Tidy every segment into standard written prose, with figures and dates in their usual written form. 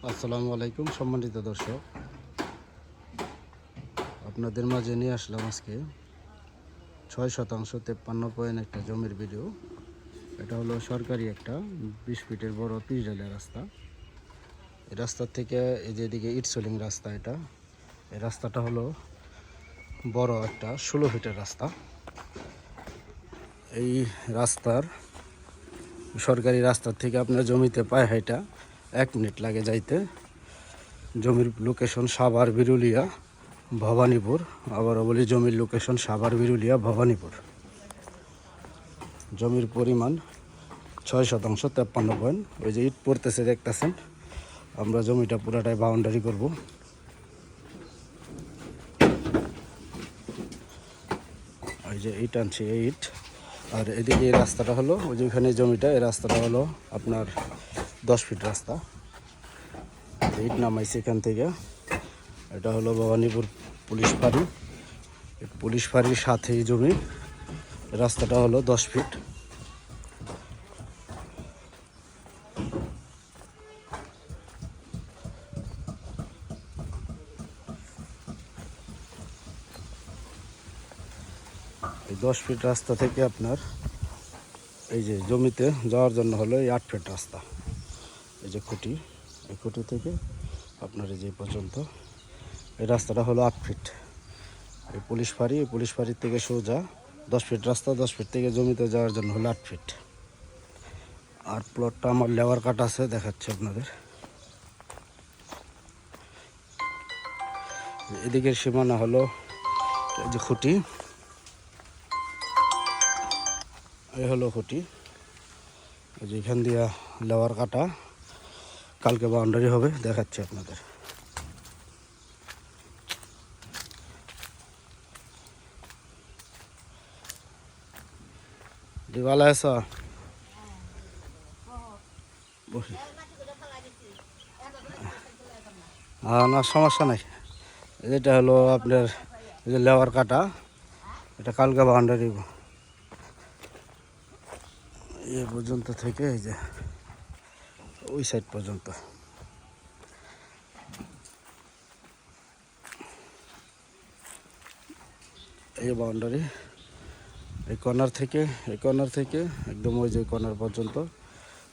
আসসালামু আলাইকুম সম্মানিত দর্শক, আপনাদের মাঝে নিয়ে আসলাম আজকে 6% 53 একটা জমির ভিডিও। এটা হলো সরকারি একটা 20 ফিটের বড় 30 ডালের রাস্তা। এই রাস্তার থেকে এই যে এদিকে ইটসলিং রাস্তা, এই রাস্তাটা হলো বড় একটা 16 ফিটের রাস্তা। এই রাস্তার সরকারি রাস্তার থেকে আপনার জমিতে পায়ে হাঁটা 1 মিনিট লাগে যাইতে। জমির লোকেশন সাভার বিরুলিয়া ভবানীপুর। আবারও বলি, জমির লোকেশন সাভার বিরুলিয়া ভবানীপুর। জমির পরিমাণ 6% 53 পয়েন্ট। ওই যে ইট পড়তেছে দেখতেছেন, আমরা জমিটা পুরাটাই বাউন্ডারি করব। ওই যে ইট আনছি, এই ইট। আর এদিকে এই রাস্তাটা হলো, ওই যে ওইখানে জমিটা, এই রাস্তাটা হলো আপনার 10 ফিট রাস্তা। ইট নামাইছে এখান থেকে। এটা হলো ভবানীপুর পুলিশ ফাঁড়ি। পুলিশ ফাঁড়ির সাথেই জমি। রাস্তাটা হলো 10 ফিট। এই 10 ফিট রাস্তা থেকে আপনার এই যে জমিতে যাওয়ার জন্য হলো এই 8 ফিট রাস্তা। এই যে খুঁটি, এই খুঁটি থেকে আপনার এই যে পর্যন্ত এই রাস্তাটা হলো 8 ফিট। এই পুলিশ ফাঁড়ির থেকে সোজা 10 ফিট রাস্তা। 10 ফিট থেকে জমিতে যাওয়ার জন্য হলো 8 ফিট। আর প্লটটা আমার লেবার কাট আছে, দেখাচ্ছে আপনাদের। এদিকের সীমানা হলো এই যে খুঁটি, এই হলো খুঁটি। এই যে এখান দিয়া লেবার কাটা, কালকে বাউন্ডারি হবে, দেখাচ্ছে আপনাদের। ভালো আছো? না, সমস্যা নাই। এটা হলো আপনার এই যে লেবার কাটা, এটা কালকে বাউন্ডারি এ পর্যন্ত থেকে এই যে ওই সাইড পর্যন্ত। এই বাউন্ডারি, এই কর্নার থেকে একদম ওই যে কর্নার পর্যন্ত।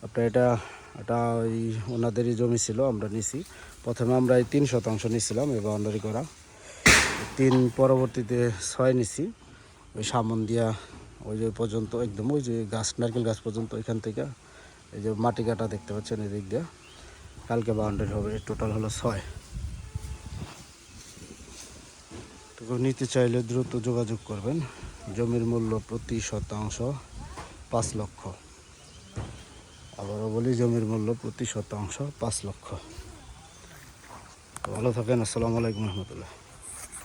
আপনার এটা ওই ওনাদেরই জমি ছিল, আমরা নিছি। প্রথমে আমরা এই 3% নিছিলাম এই বাউন্ডারি করা। 3 পরবর্তীতে 6 নিছি। ওই সামন দিয়া ওই যে পর্যন্ত, একদম ওই যে গাছ, নারকেল গাছ পর্যন্ত। ওইখান থেকে এই যে মাটি কাটা দেখতে পাচ্ছেন, এদিক দিয়ে কালকে বাউন্ডারি হবে। টোটাল হলো 6। তো নিতে চাইলে দ্রুত যোগাযোগ করবেন। জমির মূল্য প্রতি শতাংশ 5 লক্ষ। আবারও বলি, জমির মূল্য প্রতি শতাংশ 5 লক্ষ। ভালো থাকেন। আসসালামু আলাইকুম রহমতুল্লাহ।